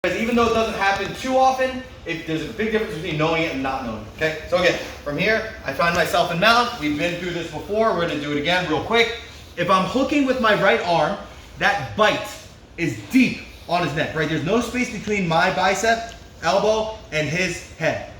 Because even though it doesn't happen too often, there's a big difference between knowing it and not knowing it, okay? So again, from here, I find myself in mount. We've been through this before. We're gonna do it again real quick. If I'm hooking with my right arm, that bite is deep on his neck, right? There's no space between my bicep, elbow, and his head.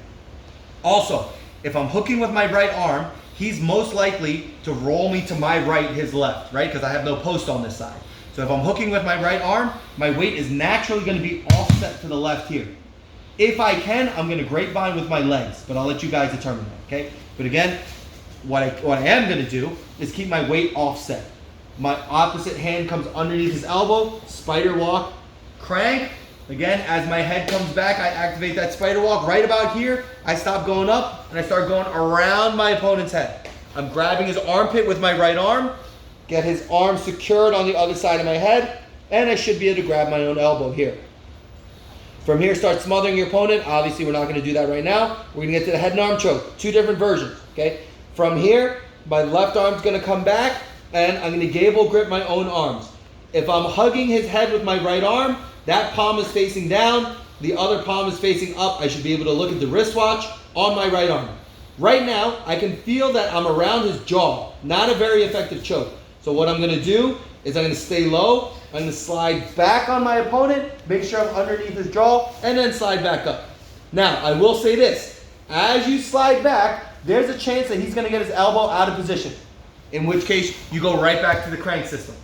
Also, if I'm hooking with my right arm, he's most likely to roll me to my right, his left, right? Because I have no post on this side. So if I'm hooking with my right arm, my weight is naturally going to be offset to the left here. If I can, I'm going to grapevine with my legs, but I'll let you guys determine that, okay? But again, what I am going to do is keep my weight offset. My opposite hand comes underneath his elbow, spider walk, crank. Again, as my head comes back, I activate that spider walk. Right about here, I stop going up and I start going around my opponent's head. I'm grabbing his armpit with my right arm, get his arm secured on the other side of my head, and I should be able to grab my own elbow here. From here, start smothering your opponent. Obviously, we're not going to do that right now. We're going to get to the head and arm choke. Two different versions, okay? From here, my left arm's going to come back, and I'm going to gable grip my own arms. If I'm hugging his head with my right arm, that palm is facing down, the other palm is facing up. I should be able to look at the wristwatch on my right arm. Right now, I can feel that I'm around his jaw. Not a very effective choke. So what I'm going to do is I'm going to stay low. I'm going to slide back on my opponent, make sure I'm underneath his jaw, and then slide back up. Now, I will say this. As you slide back, there's a chance that he's going to get his elbow out of position, in which case you go right back to the crank system.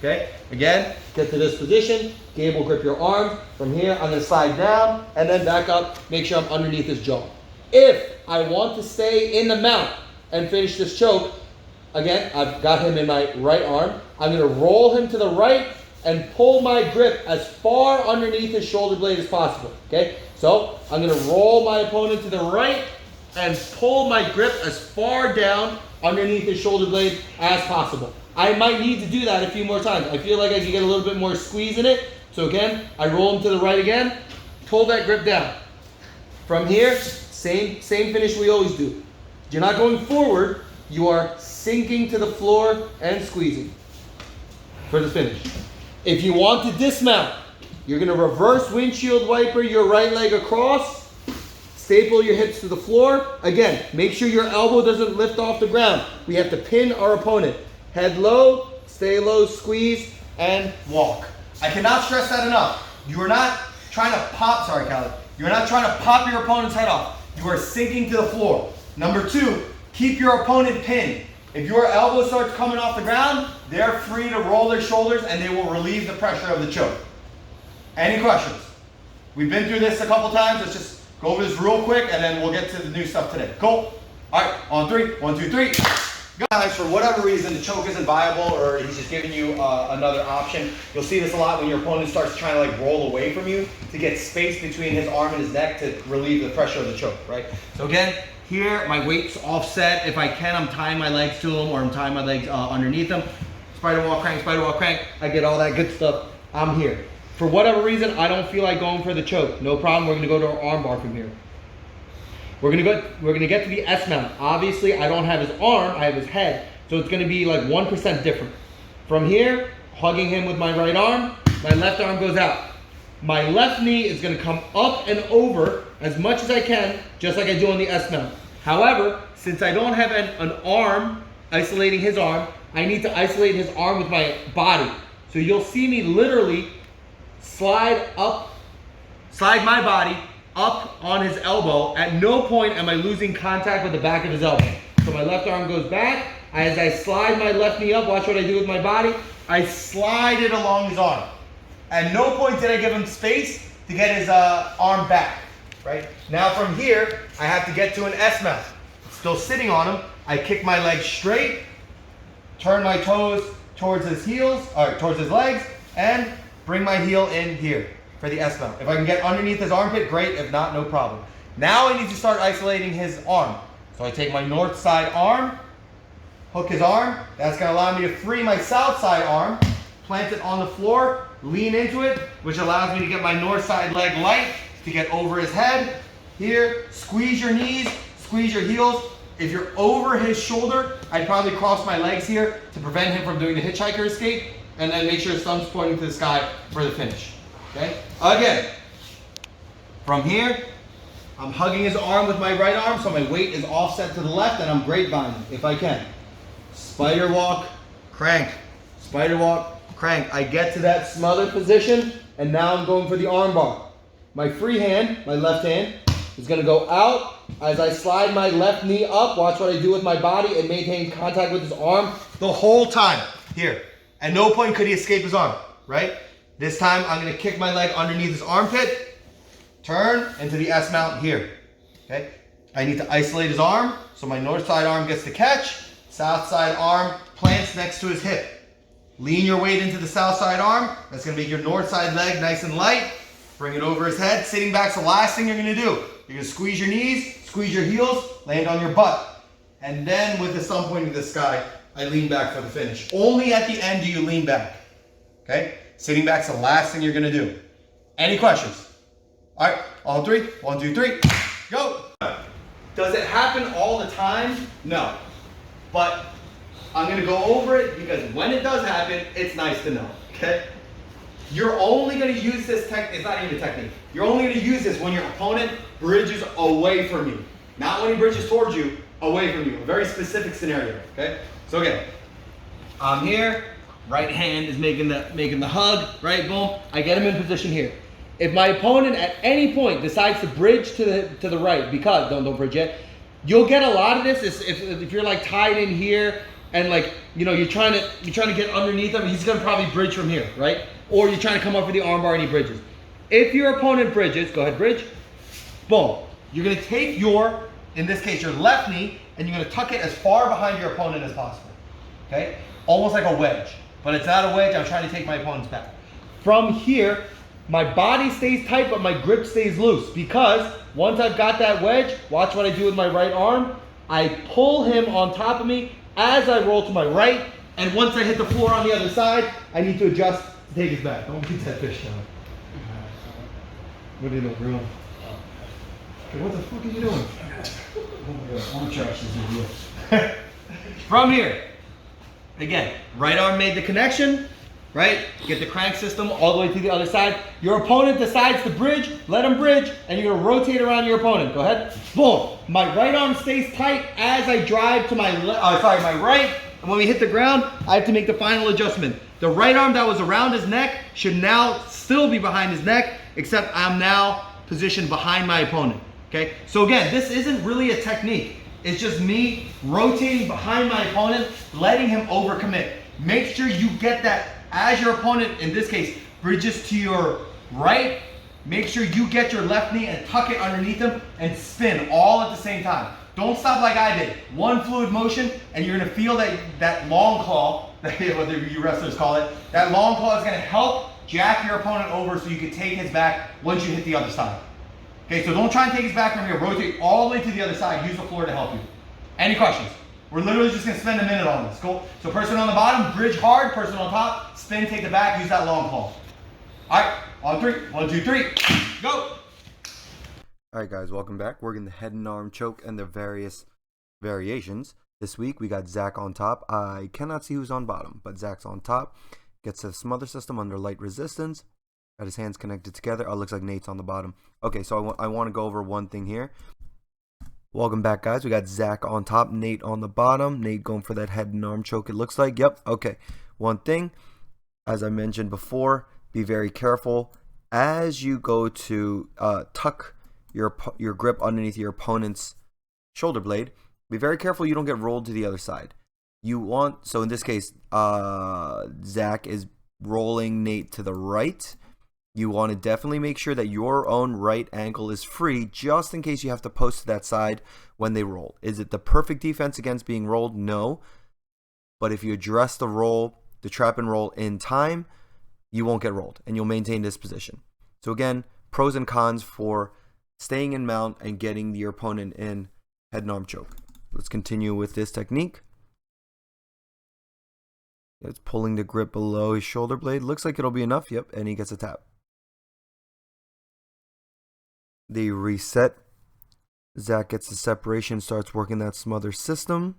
Okay? Again, get to this position, gable grip your arm. From here, I'm going to slide down and then back up, make sure I'm underneath his jaw. If I want to stay in the mount and finish this choke, again, I've got him in my right arm. I'm going to roll him to the right and pull my grip as far underneath his shoulder blade as possible. Okay? So I'm going to roll my opponent to the right and pull my grip as far down underneath his shoulder blade as possible. I might need to do that a few more times. I feel like I can get a little bit more squeeze in it. So again, I roll him to the right again, pull that grip down. From here, same finish we always do. You're not going forward, you are sinking to the floor and squeezing for the finish. If you want to dismount, you're going to reverse windshield wiper your right leg across, staple your hips to the floor. Again, make sure your elbow doesn't lift off the ground. We have to pin our opponent. Head low, stay low, squeeze, and walk. I cannot stress that enough. You are not trying to pop, sorry Caleb, you're not trying to pop your opponent's head off. You are sinking to the floor. Number two, keep your opponent pinned. If your elbow starts coming off the ground, they're free to roll their shoulders and they will relieve the pressure of the choke. Any questions? We've been through this a couple times. Let's just go over this real quick and then we'll get to the new stuff today. Cool? All right, on three. 1, 2, 3. Guys, for whatever reason, the choke isn't viable or he's just giving you another option. You'll see this a lot when your opponent starts trying to like roll away from you to get space between his arm and his neck to relieve the pressure of the choke, right? So again, here my weight's offset. If I can, I'm tying my legs to him or I'm tying my legs underneath him. Spider walk, crank. I get all that good stuff. I'm here. For whatever reason, I don't feel like going for the choke. No problem, we're gonna go to our arm bar from here. We're gonna get to the S mount. Obviously, I don't have his arm, I have his head. So it's gonna be like 1% different. From here, hugging him with my right arm, my left arm goes out. My left knee is gonna come up and over as much as I can, just like I do on the S mount. However, since I don't have an arm isolating his arm, I need to isolate his arm with my body. So you'll see me literally slide my body up on his elbow. At no point am I losing contact with the back of his elbow. So my left arm goes back. As I slide my left knee up, watch what I do with my body. I slide it along his arm. At no point did I give him space to get his arm back, right? Now from here, I have to get to an S mount. Still sitting on him, I kick my legs straight, turn my toes towards his heels, or towards his legs, and bring my heel in here for the S mount. If I can get underneath his armpit, great. If not, no problem. Now I need to start isolating his arm. So I take my north side arm, hook his arm. That's going to allow me to free my south side arm, plant it on the floor, lean into it, which allows me to get my north side leg light to get over his head. Here, squeeze your knees, squeeze your heels. If you're over his shoulder, I'd probably cross my legs here to prevent him from doing the hitchhiker escape, and then make sure his thumb's pointing to the sky for the finish. Okay? Again, From here, I'm hugging his arm with my right arm, so my weight is offset to the left, and I'm grapevining if I can. Spider walk, crank. Spider walk, crank. I get to that smother position, and now I'm going for the armbar. My free hand, my left hand, is gonna go out as I slide my left knee up. Watch what I do with my body and maintain contact with his arm the whole time. Here. At no point could he escape his arm, right? This time, I'm gonna kick my leg underneath his armpit, turn into the S mount here, okay? I need to isolate his arm, so my north side arm gets to catch, south side arm plants next to his hip. Lean your weight into the south side arm. That's gonna make your north side leg nice and light. Bring it over his head. Sitting back's the last thing you're gonna do. You're gonna squeeze your knees, squeeze your heels, land on your butt. And then with the thumb pointing to the sky, I lean back for the finish. Only at the end do you lean back, okay? Sitting back's the last thing you're gonna do. Any questions? All right, all three. 1, 2, 3, go. Does it happen all the time? No, but I'm gonna go over it because when it does happen, it's nice to know, okay? You're only gonna use this it's not even a technique. You're only gonna use this when your opponent bridges away from you. Not when he bridges towards you, away from you. A very specific scenario, okay? So again, I'm here, right hand is making the hug, right, boom. I get him in position here. If my opponent at any point decides to bridge to the right, because, don't bridge yet, you'll get a lot of this if you're like tied in here and like, you know, you're trying to get underneath him, he's gonna probably bridge from here, right? Or you're trying to come up for the armbar and he bridges. If your opponent bridges, go ahead, bridge, boom. You're gonna take your, in this case, your left knee, and you're gonna tuck it as far behind your opponent as possible, okay? Almost like a wedge, but it's not a wedge, I'm trying to take my opponent's back. From here, my body stays tight, but my grip stays loose, because once I've got that wedge, watch what I do with my right arm. I pull him on top of me as I roll to my right, and once I hit the floor on the other side, I need to adjust to take his back. Don't beat that fish down. What are you doing, bro? Okay, what the fuck are you doing? Oh my God, I'm trash this video. From here, again, right arm made the connection, right? Get the crank system all the way to the other side. Your opponent decides to bridge, let him bridge, and you're gonna rotate around your opponent. Go ahead. Boom. My right arm stays tight as I drive to my right. And when we hit the ground, I have to make the final adjustment. The right arm that was around his neck should now still be behind his neck, except I'm now positioned behind my opponent. Okay? So again, this isn't really a technique. It's just me rotating behind my opponent, letting him overcommit. Make sure you get that as your opponent, in this case, bridges to your right. Make sure you get your left knee and tuck it underneath him and spin all at the same time. Don't stop like I did. One fluid motion, and you're gonna feel that long claw, whatever you wrestlers call it, that long claw is gonna help jack your opponent over so you can take his back once you hit the other side. Okay, so don't try and take his back from here. Rotate all the way to the other side. Use the floor to help you. Any questions? We're literally just gonna spend a minute on this. Cool? So person on the bottom, bridge hard. Person on top, spin, take the back, use that long claw. All right, on three. 1, 2, 3, go. All right, guys, welcome back. We're in the head and arm choke and their various variations. This week, we got Zach on top. I cannot see who's on bottom, but Zach's on top. Gets the smother system under light resistance. Got his hands connected together. Oh, looks like Nate's on the bottom. Okay, so I want to go over one thing here. Welcome back, guys. We got Zach on top, Nate on the bottom. Nate going for that head and arm choke, it looks like. Yep, okay. One thing, as I mentioned before, be very careful. As you go to tuck your grip underneath your opponent's shoulder blade, be very careful you don't get rolled to the other side. You want, so in this case, Zach is rolling Nate to the right. You want to definitely make sure that your own right ankle is free, just in case you have to post to that side when they roll. Is it the perfect defense against being rolled? No. But if you address the roll, the trap and roll in time, you won't get rolled, and you'll maintain this position. So again, pros and cons for staying in mount and getting your opponent in head and arm choke. Let's continue with this technique. It's pulling the grip below his shoulder blade. Looks like it'll be enough. Yep, and he gets a tap. The reset. Zach gets the separation, starts working that smother system.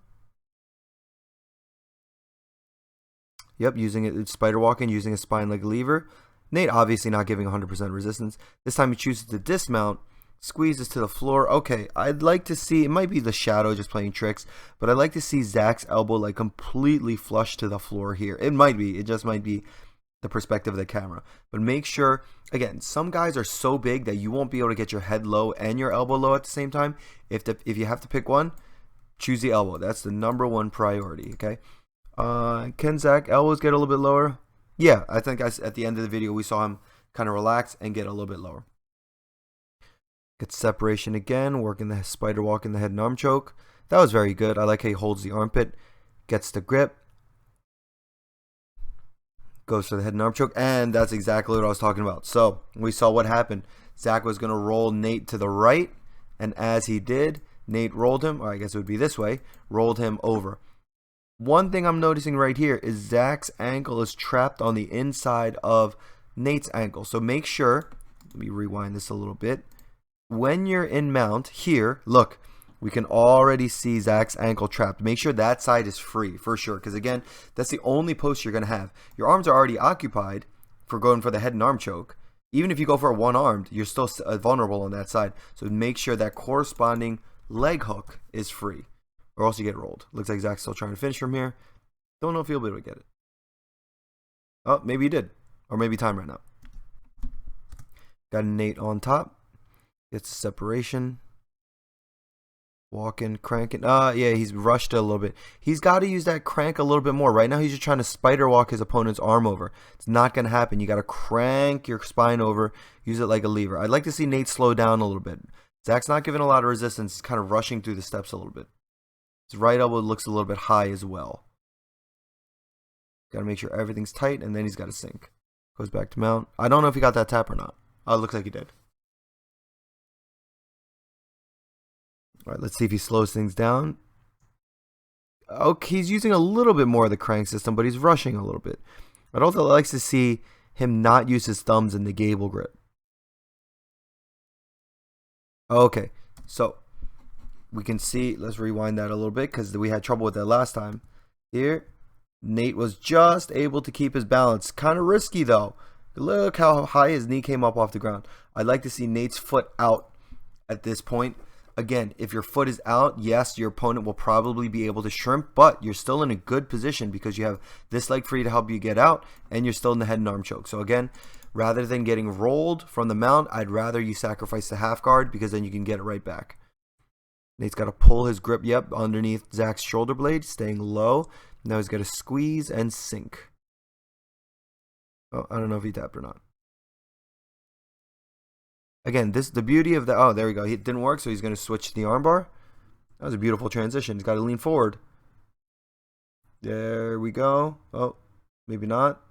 Yep, using it, spider walking, using a spine leg lever. Nate obviously not giving 100% resistance. This time he chooses to dismount, squeezes to the floor. Okay, I'd like to see, it might be the shadow just playing tricks, but I'd like to see Zach's elbow like completely flush to the floor here. It might be, it just might be the perspective of the camera. But make sure, again, some guys are so big that you won't be able to get your head low and your elbow low at the same time. If you have to pick one, choose the elbow. That's the #1 priority, okay? Can Zach elbows get a little bit lower? Yeah, I think at the end of the video we saw him kind of relax and get a little bit lower. Get separation again, working the spider walk in the head and arm choke. That was very good. I like how he holds the armpit, gets the grip, goes for the head and arm choke, and that's exactly what I was talking about. So we saw what happened. Zach was going to roll Nate to the right, and as he did, Nate rolled him, or I guess it would be this way, rolled him over. One thing I'm noticing right here is Zach's ankle is trapped on the inside of Nate's ankle. So make sure, let me rewind this a little bit. When you're in mount here, look, we can already see Zach's ankle trapped. Make sure that side is free for sure, because again, that's the only post you're going to have. Your arms are already occupied for going for the head and arm choke. Even if you go for a one-armed, you're still vulnerable on that side. So make sure that corresponding leg hook is free, or else you get rolled. Looks like Zach's still trying to finish from here. Don't know if he'll be able to get it. Oh, maybe he did. Or maybe time ran out. Got Nate on top. Gets separation. Walking, cranking. Yeah, he's rushed it a little bit. He's got to use that crank a little bit more. Right now he's just trying to spider walk his opponent's arm over. It's not going to happen. You got to crank your spine over. Use it like a lever. I'd like to see Nate slow down a little bit. Zach's not giving a lot of resistance. He's kind of rushing through the steps a little bit. His right elbow looks a little bit high as well. Got to make sure everything's tight, and then he's got to sink. Goes back to mount. I don't know if he got that tap or not. Oh, it looks like he did. All right, let's see if he slows things down. Okay, he's using a little bit more of the crank system, but he's rushing a little bit. I'd also like to see him not use his thumbs in the gable grip. Okay, so we can see, let's rewind that a little bit because we had trouble with that last time. Here, Nate was just able to keep his balance. Kind of risky though. Look how high his knee came up off the ground. I'd like to see Nate's foot out at this point. Again, if your foot is out, yes, your opponent will probably be able to shrimp, but you're still in a good position because you have this leg free to help you get out, and you're still in the head and arm choke. So again, rather than getting rolled from the mount, I'd rather you sacrifice the half guard because then you can get it right back. Nate's got to pull his grip, yep, underneath Zach's shoulder blade, staying low. Now he's got to squeeze and sink. Oh, I don't know if he tapped or not. Again, this the beauty of the, oh, there we go. It didn't work, so he's going to switch to the armbar. That was a beautiful transition. He's got to lean forward. There we go. Oh, maybe not.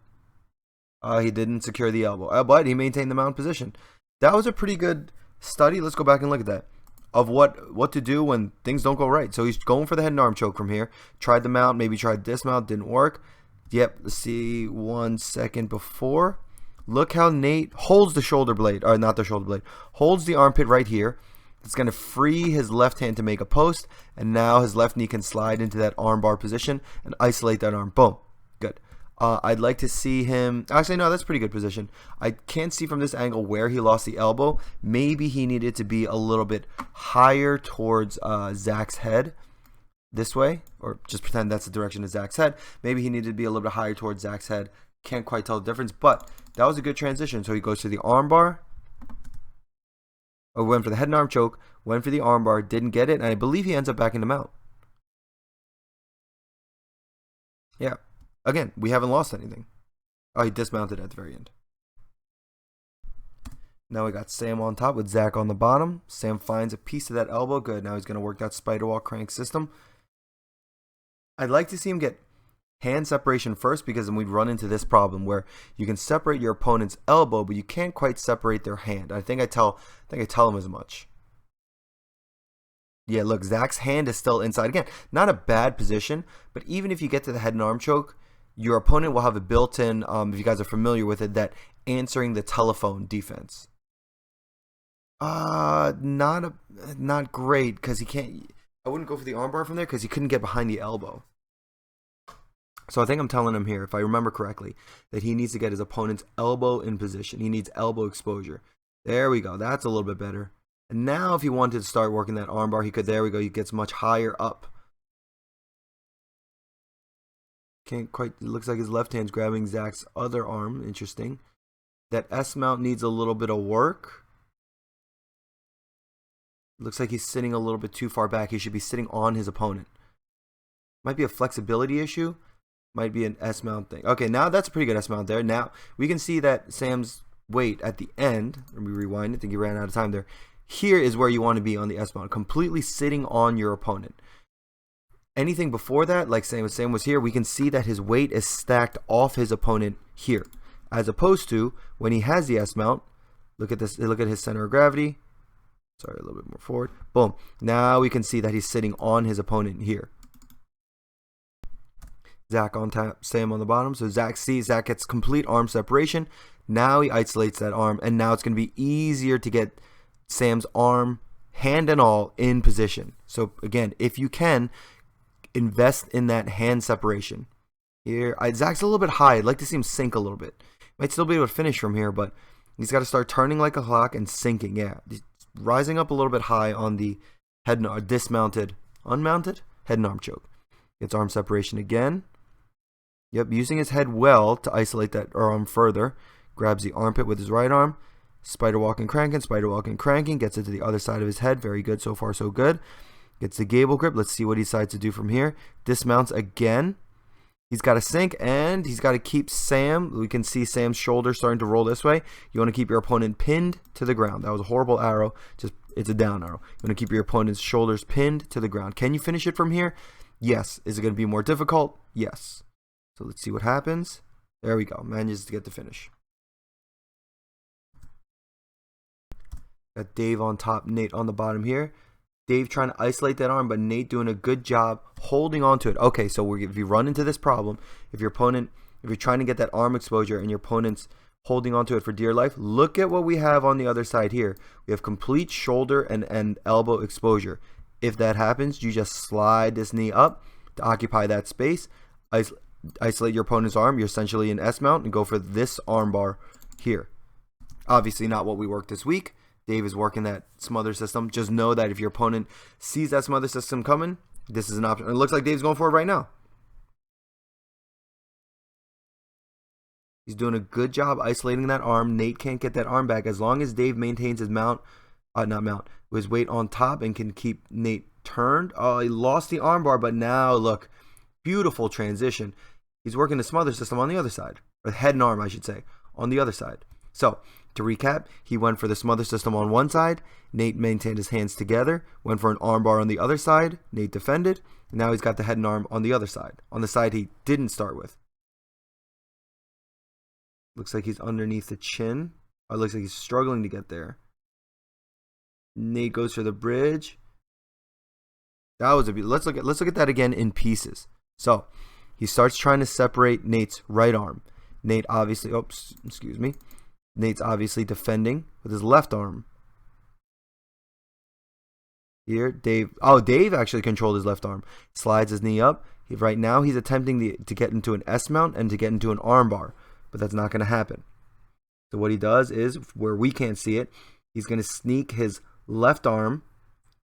He didn't secure the elbow, but he maintained the mount position. That was a pretty good study. Let's go back and look at that. Of what to do when things don't go right. So he's going for the head and arm choke from here. Tried the mount, maybe tried dismount, didn't work. Yep, let's see 1 second before. Look how Nate holds the shoulder blade, or not the shoulder blade, holds the armpit right here. It's going to free his left hand to make a post, and now his left knee can slide into that arm bar position and isolate that arm. Boom. Good. I'd like to see him, actually no, that's a pretty good position. I can't see from this angle where he lost the elbow. Maybe he needed to be a little bit higher towards Zach's head this way, or just pretend that's the direction of Zach's head. Maybe he needed to be a little bit higher towards Zach's head. Can't quite tell the difference, but that was a good transition. So he goes to the arm bar, or went for the head and arm choke, went for the arm bar, didn't get it, and I believe he ends up back in the mount. Yeah. Again, we haven't lost anything. Oh, he dismounted at the very end. Now we got Sam on top with Zach on the bottom. Sam finds a piece of that elbow. Good. Now he's going to work that spider walk crank system. I'd like to see him get hand separation first, because then we'd run into this problem where you can separate your opponent's elbow, but you can't quite separate their hand. I think I tell him as much. Yeah, look, Zach's hand is still inside. Again, not a bad position, but even if you get to the head and arm choke, your opponent will have a built-in, if you guys are familiar with it, that answering the telephone defense. Not great, because he can't. I wouldn't go for the armbar from there because he couldn't get behind the elbow. So I think I'm telling him here, if I remember correctly, that he needs to get his opponent's elbow in position. He needs elbow exposure. There we go. That's a little bit better. And now if he wanted to start working that armbar, he could. There we go. He gets much higher up. Can't quite. It looks like his left hand's grabbing Zach's other arm. Interesting. That S mount needs a little bit of work. Looks like he's sitting a little bit too far back. He should be sitting on his opponent. Might be a flexibility issue. Might be an S mount thing. Okay, now that's a pretty good S mount there. Now we can see that Sam's weight at the end. Let me rewind it. I think he ran out of time there. Here is where you want to be on the S mount, completely sitting on your opponent. Anything before that, like Sam was here, we can see that his weight is stacked off his opponent here. As opposed to when he has the S mount, look at this, look at his center of gravity. Sorry, a little bit more forward. Boom. Now we can see that he's sitting on his opponent here. Zach on top, Sam on the bottom. So Zach gets complete arm separation. Now he isolates that arm, and now it's going to be easier to get Sam's arm, hand and all, in position. So again, if you can, invest in that hand separation. Here, Zach's a little bit high. I'd like to see him sink a little bit. Might still be able to finish from here, but he's got to start turning like a clock and sinking. Yeah, he's rising up a little bit high on the head and unmounted head and arm choke. Gets arm separation again. Yep, using his head well to isolate that arm further. Grabs the armpit with his right arm. Spider walking, cranking. Gets it to the other side of his head. Very good, so far so good. Gets the gable grip. Let's see what he decides to do from here. Dismounts again. He's got to sink, and he's got to keep Sam. We can see Sam's shoulder starting to roll this way. You want to keep your opponent pinned to the ground. That was a horrible arrow. It's a down arrow. You want to keep your opponent's shoulders pinned to the ground. Can you finish it from here? Yes. Is it going to be more difficult? Yes. So let's see what happens. There we go. Manages to get the finish. Got Dave on top, Nate on the bottom here. Dave trying to isolate that arm, but Nate doing a good job holding on to it. Okay, so if you run into this problem, if you're trying to get that arm exposure and your opponent's holding on to it for dear life, look at what we have on the other side here. We have complete shoulder and elbow exposure. If that happens, you just slide this knee up to occupy that space, isolate your opponent's arm. You're essentially in S mount and go for this arm bar here. Obviously not what we worked this week. Dave is working that smother system. Just know that if your opponent sees that smother system coming, this is an option. It looks like Dave's going for it right now. He's doing a good job isolating that arm. Nate can't get that arm back as long as Dave maintains his his weight on top and can keep Nate turned. Oh, he lost the armbar, but now look, beautiful transition. He's working the smother system on the other side, or head and arm, I should say, on the other side. So to recap, he went for the smother system on one side. Nate maintained his hands together, went for an armbar on the other side. Nate defended. And now he's got the head and arm on the other side, on the side he didn't start with. Looks like he's underneath the chin. It looks like he's struggling to get there. Nate goes for the bridge. That was let's look at that again in pieces. So he starts trying to separate Nate's right arm. Nate's obviously defending with his left arm. Here, Dave actually controlled his left arm. Slides his knee up. Right now he's attempting to get into an S mount and to get into an arm bar, but that's not going to happen. So what he does is, where we can't see it, he's going to sneak his left arm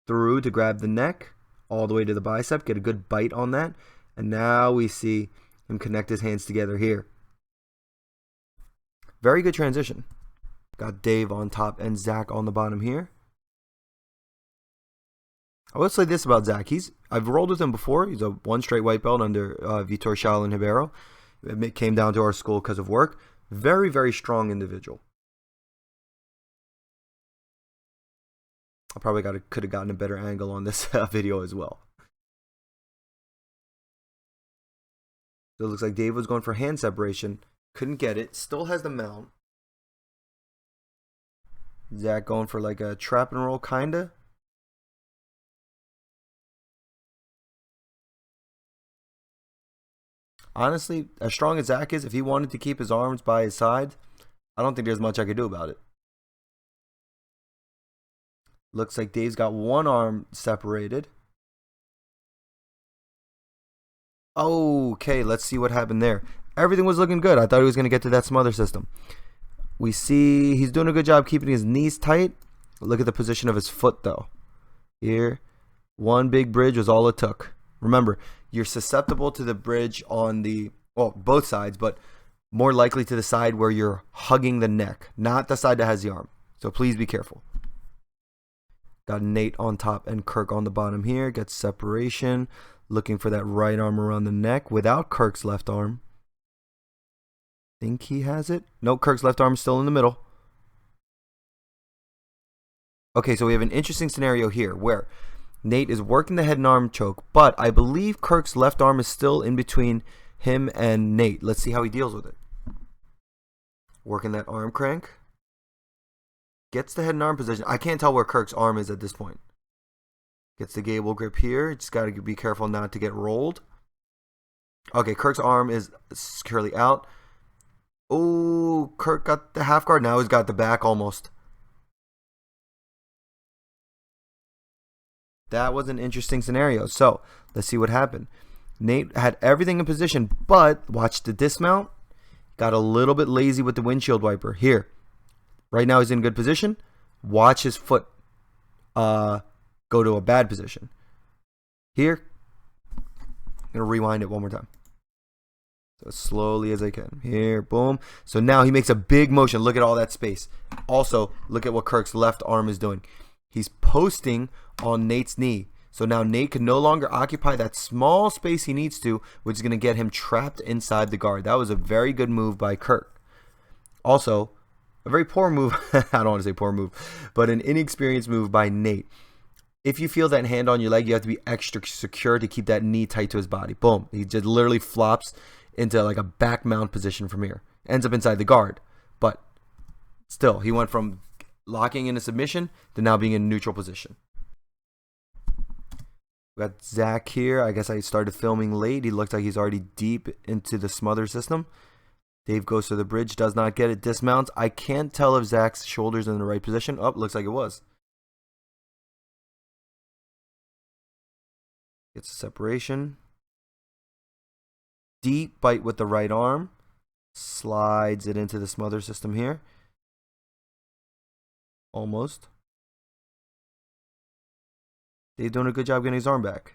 through to grab the neck all the way to the bicep, get a good bite on that, and now we see him connect his hands together here. Very good transition. Got Dave on top and Zach on the bottom here. I will say this about Zach. I've rolled with him before. He's a one straight white belt under Vitor Shaolin Ribeiro. It came down to our school because of work. Very, very strong individual. I probably could have gotten a better angle on this video as well. So it looks like Dave was going for hand separation. Couldn't get it. Still has the mount. Zach going for like a trap and roll kinda. Honestly, as strong as Zach is, if he wanted to keep his arms by his side, I don't think there's much I could do about it. Looks like Dave's got one arm separated. Okay, let's see what happened there. Everything was looking good. I thought he was going to get to that smother system. We see he's doing a good job keeping his knees tight. Look at the position of his foot, though. Here, one big bridge was all it took. Remember, you're susceptible to the bridge on the, well, both sides, but more likely to the side where you're hugging the neck, not the side that has the arm. So please be careful. Got Nate on top and Kirk on the bottom here. Gets separation. Looking for that right arm around the neck without Kirk's left arm. Think he has it? No, Kirk's left arm is still in the middle. Okay, so we have an interesting scenario here where Nate is working the head and arm choke, but I believe Kirk's left arm is still in between him and Nate. Let's see how he deals with it. Working that arm crank. Gets the head and arm position. I can't tell where Kirk's arm is at this point. Gets the gable grip here. Just got to be careful not to get rolled. Okay, Kirk's arm is securely out. Oh, Kirk got the half guard. Now he's got the back almost. That was an interesting scenario. So let's see what happened. Nate had everything in position, but watch the dismount. Got a little bit lazy with the windshield wiper. Here. Right now he's in good position. Watch his foot go to a bad position. Here. I'm going to rewind it one more time. So as slowly as I can. Here, boom. So now he makes a big motion. Look at all that space. Also, look at what Kirk's left arm is doing. He's posting on Nate's knee. So now Nate can no longer occupy that small space he needs to, which is going to get him trapped inside the guard. That was a very good move by Kirk. Also, a very poor move. I don't want to say poor move, but an inexperienced move by Nate. If you feel that hand on your leg, you have to be extra secure to keep that knee tight to his body. Boom. He just literally flops into like a back mount position from here. Ends up inside the guard. But still, he went from locking in a submission to now being in a neutral position. We got Zach here. I guess I started filming late. He looks like he's already deep into the smother system. Dave goes to the bridge, does not get it, dismounts. I can't tell if Zach's shoulder's in the right position. Oh, looks like it was. Gets a separation. Deep bite with the right arm. Slides it into the smother system here. Almost. Dave doing a good job getting his arm back.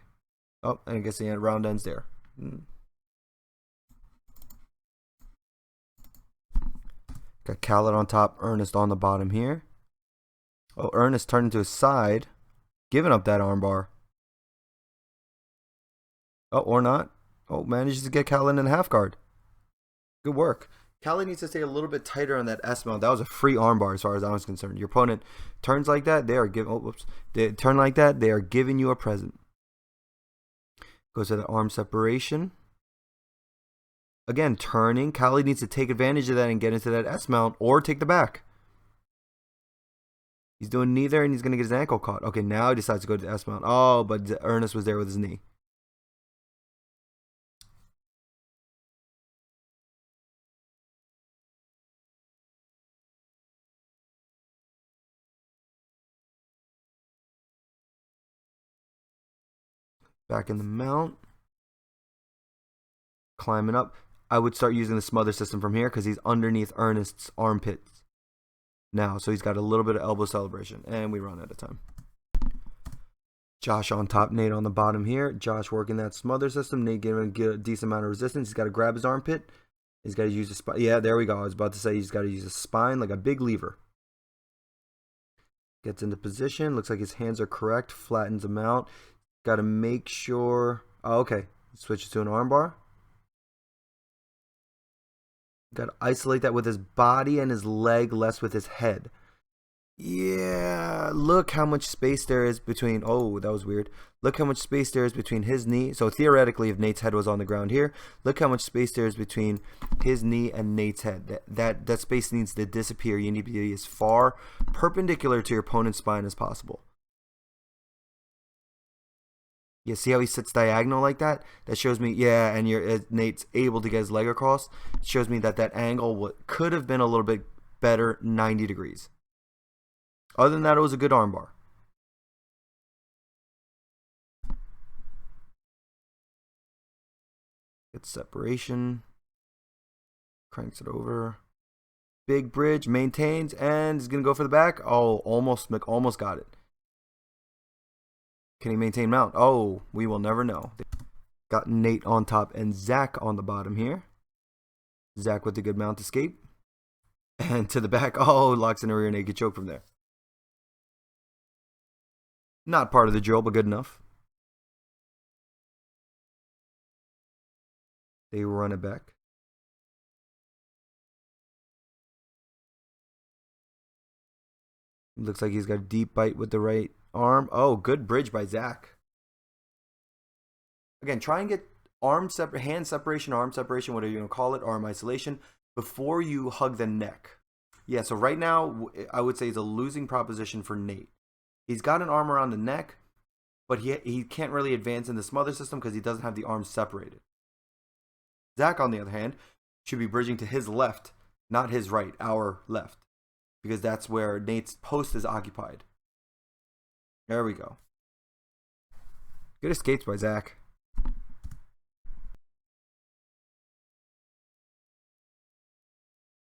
Oh, and I guess the round ends there. Got Khaled on top, Ernest on the bottom here. Oh, Ernest turned into his side, giving up that armbar. Oh, or not. Oh, manages to get Khaled in half guard. Good work. Khaled needs to stay a little bit tighter on that S mount. That was a free armbar as far as I was concerned. Your opponent turns like that, they are giving. Oh, whoops. They turn like that, they are giving you a present. Goes to the arm separation. Again, turning. Khaled needs to take advantage of that and get into that S mount or take the back. He's doing neither and he's going to get his ankle caught. Okay, now he decides to go to the S mount. Oh, but Ernest was there with his knee. Back in the mount. Climbing up. I would start using the smother system from here because he's underneath Ernest's armpits now. So he's got a little bit of elbow celebration. And we run out of time. Josh on top, Nate on the bottom here. Josh working that smother system. Nate giving a decent amount of resistance. He's got to grab his armpit. He's got to use a spine. Yeah, there we go. I was about to say he's got to use a spine like a big lever. Gets into position. Looks like his hands are correct. Flattens them out. Got to make sure. Oh, okay. Switches to an armbar. Got to isolate that with his body and his leg, less with his head. Yeah, look how much space there is between. Oh, that was weird. Look how much space there is between his knee. So theoretically, if Nate's head was on the ground here, look how much space there is between his knee and Nate's head. That space needs to disappear. You need to be as far perpendicular to your opponent's spine as possible. You see how he sits diagonal like that? That shows me, yeah, and Nate's able to get his leg across. It shows me that that angle could have been a little bit better, 90 degrees. Other than that, it was a good armbar. Gets separation. Cranks it over. Big bridge, maintains, and is going to go for the back. Oh, almost got it. Can he maintain mount? Oh, we will never know. Got Nate on top and Zach on the bottom here. Zach with the good mount escape. And to the back. Oh, locks in a rear naked choke from there. Not part of the drill, but good enough. They run it back. Looks like he's got a deep bite with the right arm. Oh, good bridge by Zach. Again, try and get hand separation, arm separation, whatever you want to call it, arm isolation, before you hug the neck. Yeah, so right now, I would say it's a losing proposition for Nate. He's got an arm around the neck, but he can't really advance in the smother system because he doesn't have the arms separated. Zach, on the other hand, should be bridging to his left, not his right, our left, because that's where Nate's post is occupied. There we go. Good escapes by Zach.